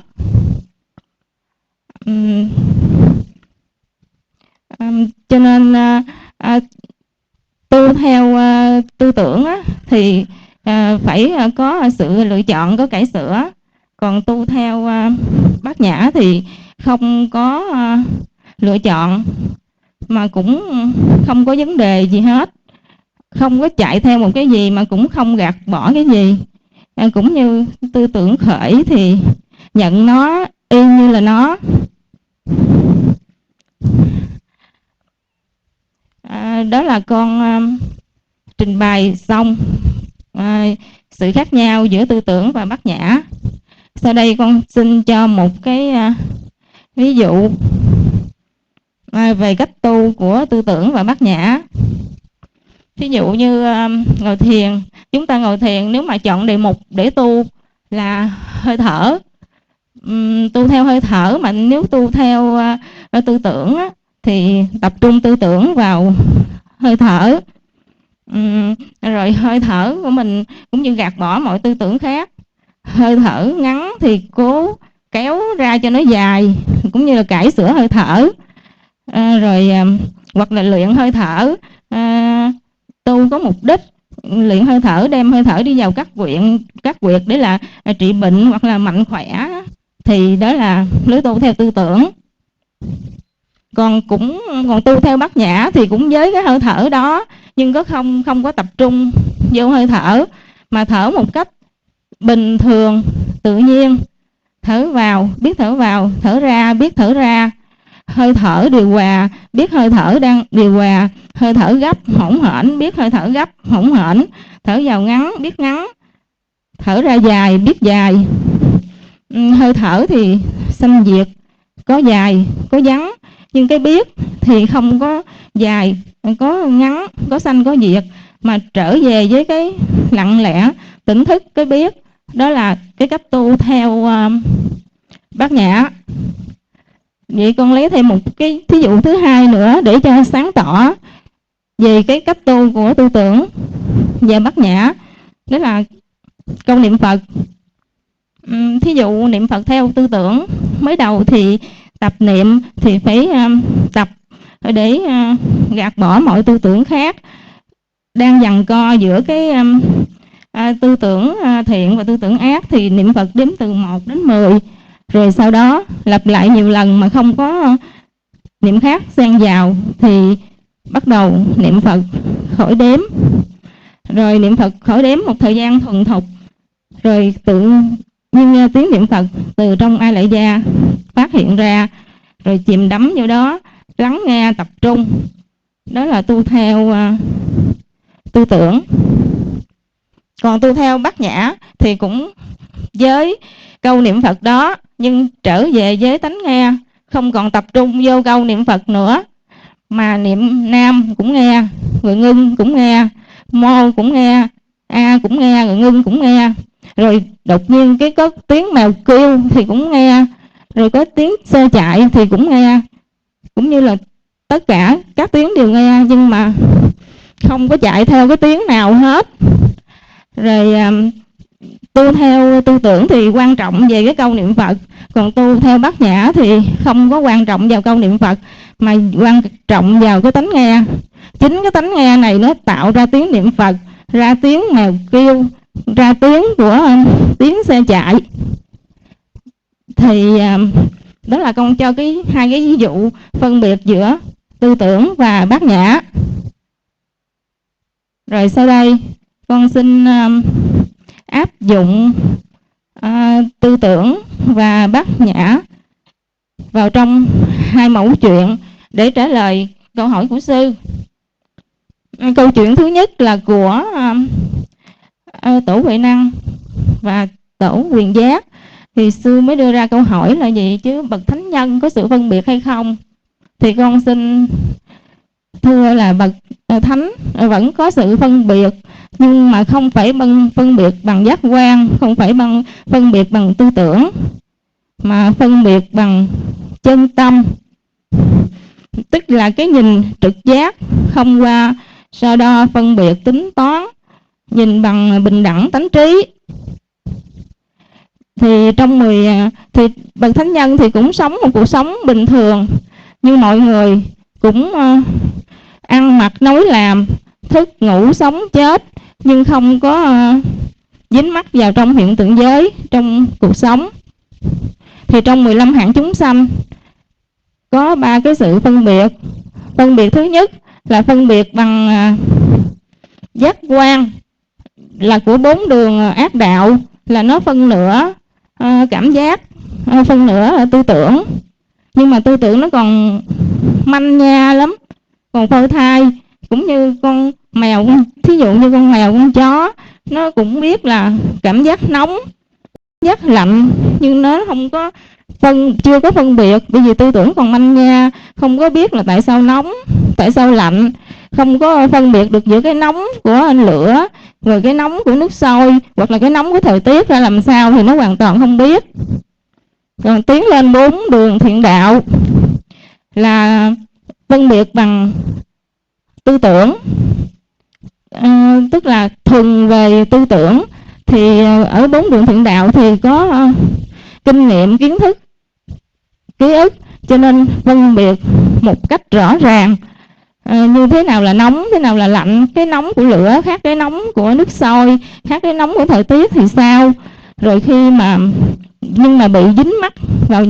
Speaker 4: Cho nên tu theo tư tưởng thì phải có sự lựa chọn, có cải sửa. Còn tu theo bát nhã thì không có lựa chọn, mà cũng không có vấn đề gì hết, không có chạy theo một cái gì mà cũng không gạt bỏ cái gì. Cũng như tư tưởng khởi thì nhận nó y như là nó. Đó là con trình bày xong sự khác nhau giữa tư tưởng và bát nhã. Sau đây con xin cho một cái ví dụ về cách tu của tư tưởng và bát nhã. Ví dụ như ngồi thiền, chúng ta ngồi thiền nếu mà chọn đề mục để tu là hơi thở, tu theo hơi thở. Mà nếu tu theo tư tưởng thì tập trung tư tưởng vào hơi thở. Rồi hơi thở của mình cũng như gạt bỏ mọi tư tưởng khác. Hơi thở ngắn thì cố kéo ra cho nó dài, cũng như là cải sửa hơi thở. Rồi hoặc là luyện hơi thở tu có mục đích, luyện hơi thở, đem hơi thở đi vào các quyệt để là trị bệnh hoặc là mạnh khỏe, thì đó là lối tu theo tư tưởng. Còn tu theo bát nhã thì cũng với cái hơi thở đó, nhưng không có tập trung vô hơi thở, mà thở một cách bình thường, tự nhiên. Thở vào, biết thở vào, thở ra, biết thở ra. Hơi thở điều hòa, biết hơi thở đang điều hòa. Hơi thở gấp, hỗn hển, biết hơi thở gấp, hỗn hển. Thở vào ngắn, biết ngắn. Thở ra dài, biết dài. Hơi thở thì sanh diệt, có dài, có vắng. Nhưng cái biết thì không có dài, có ngắn, có sanh, có diệt, mà trở về với cái lặng lẽ, tỉnh thức, cái biết. Đó là cái cách tu theo bát nhã. Vậy con lấy thêm một cái thí dụ thứ hai nữa để cho sáng tỏ về cái cách tu của tư tưởng và bát nhã. Đó là câu niệm Phật. Thí dụ niệm Phật theo tư tưởng, mới đầu thì tập niệm thì phải tập để gạt bỏ mọi tư tưởng khác, đang giằng co giữa cái tư tưởng thiện và tư tưởng ác, thì niệm Phật đếm từ 1 đến 10, rồi sau đó lặp lại nhiều lần mà không có niệm khác xen vào, thì bắt đầu niệm Phật khỏi đếm. Rồi niệm Phật khỏi đếm một thời gian thuần thục, rồi tự nhiên nghe tiếng niệm Phật từ trong A Lại Gia phát hiện ra, rồi chìm đắm vô đó, lắng nghe tập trung. Đó là tu theo tư tưởng. Còn tu theo bát nhã thì cũng với câu niệm Phật đó, nhưng trở về với tánh nghe, không còn tập trung vô câu niệm Phật nữa, mà niệm nam cũng nghe, rồi ngưng cũng nghe, mô cũng nghe, a cũng nghe, rồi ngưng cũng nghe. Rồi đột nhiên cái có tiếng mèo kêu thì cũng nghe, rồi có tiếng xe chạy thì cũng nghe, cũng như là tất cả các tiếng đều nghe, nhưng mà không có chạy theo cái tiếng nào hết. Rồi tu theo tư tưởng thì quan trọng về cái câu niệm Phật, còn tu theo bát nhã thì không có quan trọng vào câu niệm Phật, mà quan trọng vào cái tánh nghe. Chính cái tánh nghe này nó tạo ra tiếng niệm Phật, ra tiếng mèo kêu, ra tiếng của tiếng xe chạy. Thì đó là con cho hai cái ví dụ phân biệt giữa tư tưởng và bát nhã. áp dụng tư tưởng và bát nhã vào trong hai mẫu chuyện để trả lời câu hỏi của sư. Câu chuyện thứ nhất là của Tổ Huệ Năng và Tổ Quyền Giác. Thì sư mới đưa ra câu hỏi là gì chứ bậc thánh nhân có sự phân biệt hay không? Thì con xin thưa là bậc thánh vẫn có sự phân biệt, nhưng mà không phải phân biệt bằng giác quan, không phải phân biệt bằng tư tưởng, mà phân biệt bằng chân tâm, tức là cái nhìn trực giác, không qua so đo phân biệt tính toán, nhìn bằng bình đẳng tánh trí. Thì thì bậc thánh nhân thì cũng sống một cuộc sống bình thường như mọi người, cũng ăn mặc nói làm, thức ngủ sống chết, nhưng không có dính mắc vào trong hiện tượng giới trong cuộc sống. Thì trong 15 hạng chúng sanh có 3 cái sự phân biệt. Phân biệt thứ nhất là phân biệt bằng giác quan, là của 4 đường ác đạo, là nó phân nửa cảm giác, phân nửa tư tưởng. Nhưng mà tư tưởng nó còn manh nha lắm, còn phôi thai. Cũng như con mèo, thí dụ như con mèo, con chó, nó cũng biết là cảm giác nóng, giác lạnh, nhưng nó không có chưa có phân biệt, bởi vì tư tưởng còn manh nha, không có biết là tại sao nóng, tại sao lạnh, không có phân biệt được giữa cái nóng của lửa, rồi cái nóng của nước sôi, hoặc là cái nóng của thời tiết ra làm sao, thì nó hoàn toàn không biết. Còn tiến lên 4 đường thiện đạo là phân biệt bằng tư tưởng, tức là thuần về tư tưởng. Thì ở 4 đường thiện đạo thì có kinh nghiệm, kiến thức, ký ức, cho nên phân biệt một cách rõ ràng. Như thế nào là nóng, thế nào là lạnh, cái nóng của lửa khác cái nóng của nước sôi, khác cái nóng của thời tiết thì sao. Rồi khi mà nhưng mà bị dính mắc vào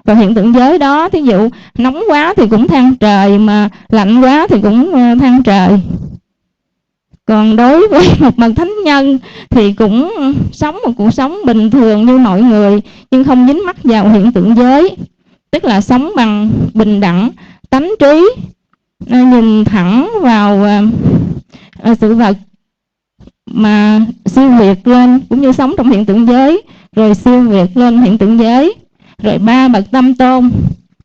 Speaker 4: vào hiện tượng giới đó, thí dụ nóng quá thì cũng than trời, mà lạnh quá thì cũng than trời. Còn đối với một bậc thánh nhân thì cũng sống một cuộc sống bình thường như mọi người, nhưng không dính mắc vào hiện tượng giới, tức là sống bằng bình đẳng tánh trí, nhìn thẳng vào sự vật mà siêu việt lên, cũng như sống trong hiện tượng giới rồi siêu việt lên hiện tượng giới. Rồi 3 bậc tâm tôn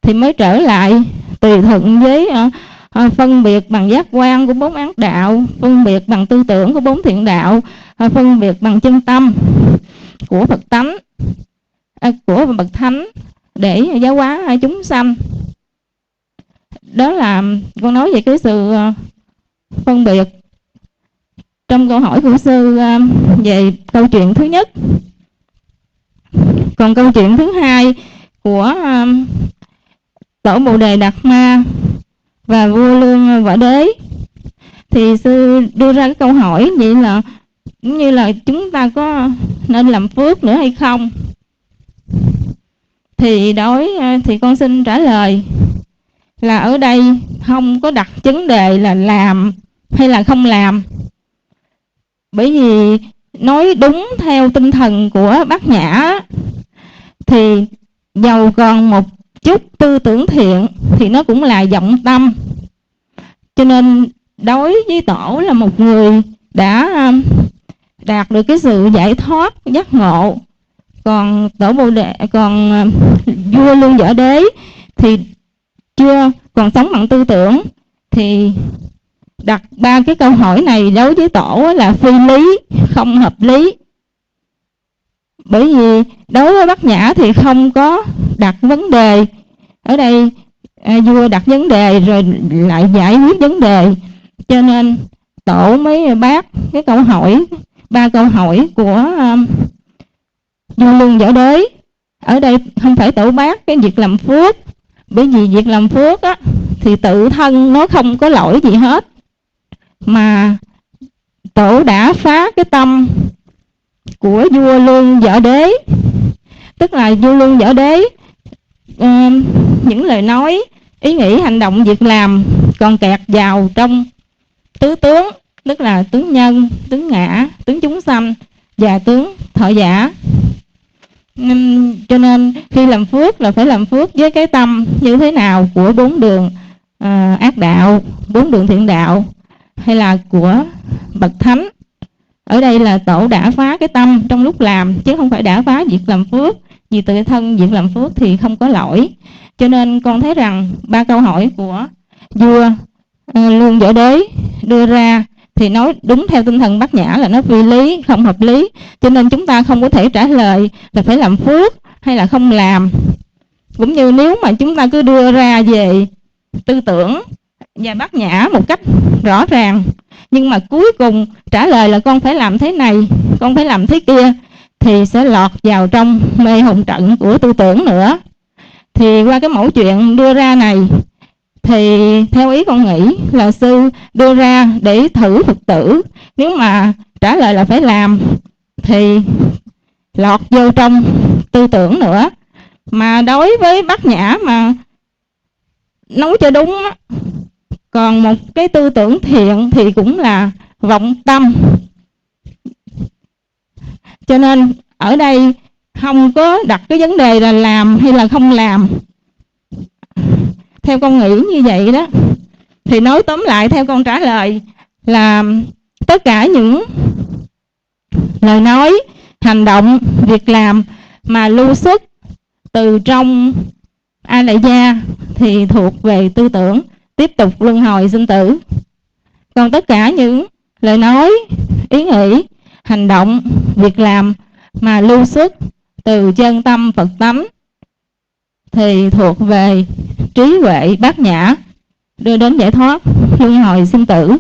Speaker 4: thì mới trở lại tùy thuận với phân biệt bằng giác quan của 4 ác đạo, phân biệt bằng tư tưởng của 4 thiện đạo, phân biệt bằng chân tâm của Phật tánh, của bậc thánh, để giáo hóa chúng sanh. Đó là con nói về cái sự phân biệt trong câu hỏi của sư về câu chuyện thứ nhất. Còn câu chuyện thứ hai của Tổ Bồ Đề Đạt Ma và vua Lương Võ Đế, thì sư đưa ra cái câu hỏi vậy là cũng như là chúng ta có nên làm phước nữa hay không. Thì thì con xin trả lời là ở đây không có đặt vấn đề là làm hay là không làm. Bởi vì nói đúng theo tinh thần của Bát Nhã thì dầu còn một chút tư tưởng thiện thì nó cũng là vọng tâm. Cho nên đối với Tổ là một người đã đạt được cái sự giải thoát, giác ngộ. Còn vua Lương Võ Đế thì chưa, còn sống bằng tư tưởng. Thì đặt 3 cái câu hỏi này đối với Tổ là phi lý, không hợp lý. Bởi vì đối với Bát Nhã thì không có đặt vấn đề. Ở đây vua đặt vấn đề rồi lại giải quyết vấn đề, cho nên Tổ mới bác cái câu hỏi, 3 câu hỏi của vua Lương Võ Đế. Ở đây không phải Tổ bác cái việc làm phước, bởi vì việc làm phước á thì tự thân nó không có lỗi gì hết, mà Tổ đã phá cái tâm của vua Lương Võ Đế. Tức là vua Lương Võ Đế những lời nói, ý nghĩ, hành động, việc làm còn kẹt vào trong tứ tướng, tức là tướng nhân, tướng ngã, tướng chúng sanh, và tướng thọ giả. Cho nên khi làm phước là phải làm phước với cái tâm như thế nào của 4 đường ác đạo, 4 đường thiện đạo, hay là của bậc thánh. Ở đây là tổ đã phá cái tâm trong lúc làm, chứ không phải đã phá việc làm phước. Vì tự thân việc làm phước thì không có lỗi. Cho nên con thấy rằng 3 câu hỏi của vua Lương Võ Đế đưa ra thì nói đúng theo tinh thần Bát Nhã là nó phi lý, không hợp lý. Cho nên chúng ta không có thể trả lời là phải làm phước hay là không làm. Cũng như nếu mà chúng ta cứ đưa ra về tư tưởng và Bát Nhã một cách rõ ràng, nhưng mà cuối cùng trả lời là con phải làm thế này, con phải làm thế kia, thì sẽ lọt vào trong mê hồn trận của tư tưởng nữa. Thì qua cái mẫu chuyện đưa ra này, thì theo ý con nghĩ là sư đưa ra để thử Phật tử. Nếu mà trả lời là phải làm thì lọt vô trong tư tưởng nữa. Mà đối với Bát Nhã mà nói cho đúng á, còn một cái tư tưởng thiện thì cũng là vọng tâm. Cho nên ở đây không có đặt cái vấn đề là làm hay là không làm. Theo con nghĩ như vậy đó. Thì nói tóm lại theo con trả lời là tất cả những lời nói, hành động, việc làm mà lưu xuất từ trong A Lại Gia thì thuộc về tư tưởng, tiếp tục luân hồi sinh tử. Còn tất cả những lời nói, ý nghĩ, hành động, việc làm mà lưu xuất từ chân tâm Phật tánh thì thuộc về trí huệ Bát Nhã, đưa đến giải thoát luân hồi sinh tử.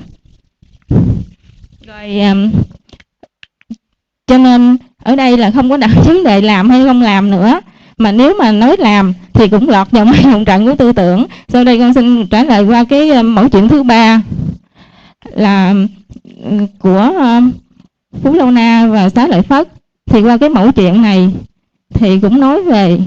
Speaker 4: Rồi cho nên ở đây là không có đặt vấn đề làm hay không làm nữa. Mà nếu mà nói làm thì cũng lọt vào mấy hồng trận của tư tưởng. Sau đây con xin trả lời qua cái mẫu chuyện thứ 3 là của Phú Lâu Na và Xá Lợi Phất. Thì qua cái mẫu chuyện này thì cũng nói về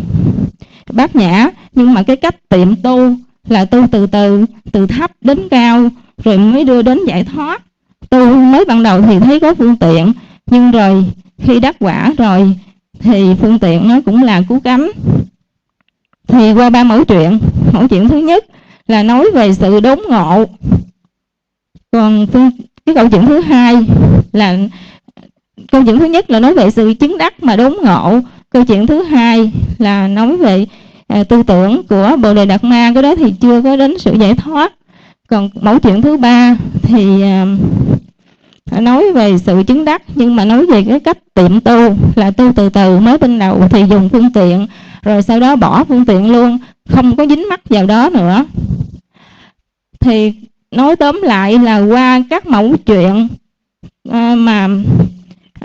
Speaker 4: Bát Nhã, nhưng mà cái cách tiệm tu là tu từ từ, từ thấp đến cao, rồi mới đưa đến giải thoát. Tu mới ban đầu thì thấy có phương tiện, nhưng rồi khi đắc quả rồi thì phương tiện nó cũng là cứu cánh. Thì qua 3 mẫu chuyện thứ nhất là nói về sự đốn ngộ. Còn cái câu chuyện thứ hai là câu chuyện thứ nhất là nói về sự chứng đắc mà đốn ngộ. Câu chuyện thứ hai là nói về tư tưởng của Bồ Đề Đạt Ma, cái đó thì chưa có đến sự giải thoát. Còn mẫu chuyện thứ 3 thì nói về sự chứng đắc, nhưng mà nói về cái cách tiệm tu là tu từ từ. Mới ban đầu thì dùng phương tiện, rồi sau đó bỏ phương tiện luôn, không có dính mắc vào đó nữa. Thì nói tóm lại là qua các mẫu chuyện mà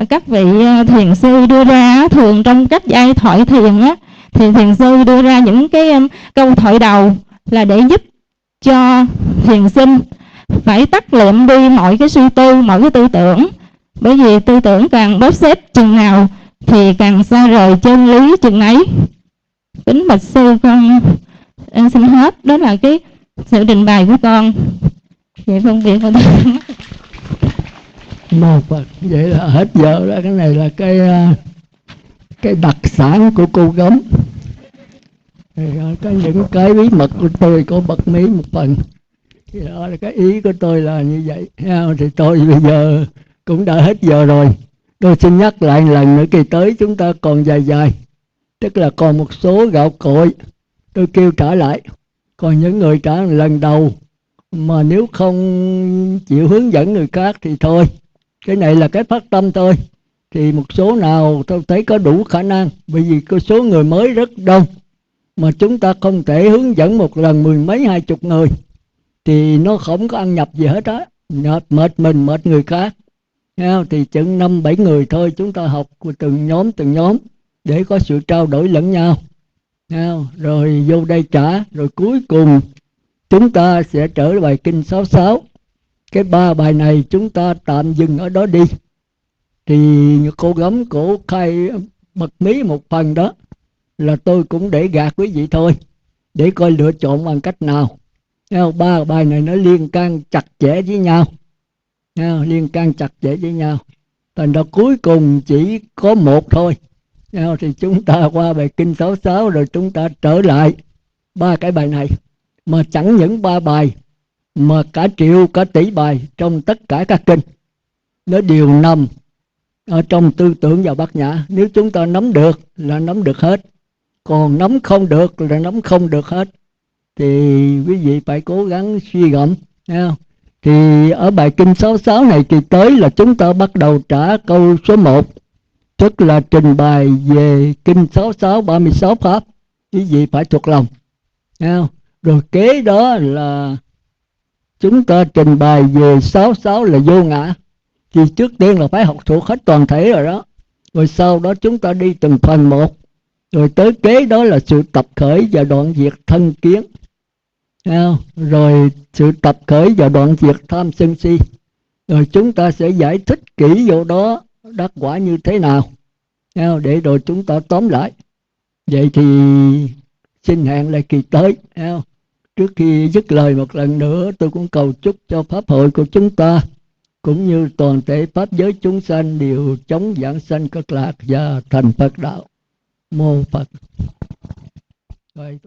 Speaker 4: các vị thiền sư đưa ra, thường trong cách giai thoại thiền á, thì thiền sư đưa ra những cái câu thoại đầu là để giúp cho thiền sinh phải tắt liệm đi mọi cái suy tư, mọi cái tư tưởng. Bởi vì tư tưởng càng bóp xếp chừng nào thì càng xa rời chân lý chừng ấy. Kính bạch sư, con xin hết. Đó là cái sự trình bày của con. Vậy phân biệt của tôi.
Speaker 1: Mô Phật. Vậy là hết giờ đó. Cái này là cái đặc sản của cô Gấm. Có những cái bí mật của tôi có bật mí một phần. Thì đó là cái ý của tôi là như vậy. Thì tôi bây giờ cũng đã hết giờ rồi. Tôi xin nhắc lại lần nữa, kỳ tới chúng ta còn dài. Tức là còn một số gạo cội tôi kêu trả lại. Còn những người trả lần đầu mà nếu không chịu hướng dẫn người khác thì thôi. Cái này là cái phát tâm thôi. Thì một số nào tôi thấy có đủ khả năng, bởi vì có số người mới rất đông, mà chúng ta không thể hướng dẫn một lần 10 mấy 20 người thì nó không có ăn nhập gì hết á. Mệt mình, mệt người khác. Thì chừng 5-7 người thôi, chúng ta học của từng nhóm để có sự trao đổi lẫn nhau. Rồi vô đây trả, rồi cuối cùng chúng ta sẽ trở bài kinh 66. Cái 3 bài này chúng ta tạm dừng ở đó đi. Thì cô Gấm cổ khai bật mí một phần đó là tôi cũng để gạt quý vị thôi, để coi lựa chọn bằng cách nào. 3 bài này nó liên can chặt chẽ với nhau. Liên can chặt chẽ với nhau. Thành ra cuối cùng chỉ có một thôi. Thì chúng ta qua bài kinh 66 rồi chúng ta trở lại 3 cái bài này. Mà chẳng những 3 bài mà cả triệu cả tỷ bài trong tất cả các kinh, nó đều nằm ở trong tư tưởng và bát nhã. Nếu chúng ta nắm được là nắm được hết, còn nắm không được là nắm không được hết. Thì quý vị phải cố gắng suy gẫm. Thì ở bài kinh 66 này thì tới là chúng ta bắt đầu trả câu số 1, tức là trình bày về kinh 66 36 pháp. Quý vị phải thuộc lòng. Rồi kế đó là chúng ta trình bày về 66 là vô ngã. Thì trước tiên là phải học thuộc hết toàn thể rồi đó. Rồi sau đó chúng ta đi từng phần một. Rồi tới kế đó là sự tập khởi và đoạn diệt thân kiến. Rồi sự tập khởi và đoạn diệt tham sân si. Rồi chúng ta sẽ giải thích kỹ vô đó đắc quả như thế nào, để rồi chúng ta tóm lại. Vậy thì xin hẹn lại kỳ tới. Trước khi dứt lời một lần nữa, tôi cũng cầu chúc cho pháp hội của chúng ta cũng như toàn thể pháp giới chúng sanh đều chống vãng sanh cực lạc và thành Phật đạo. Mô Phật. Rồi.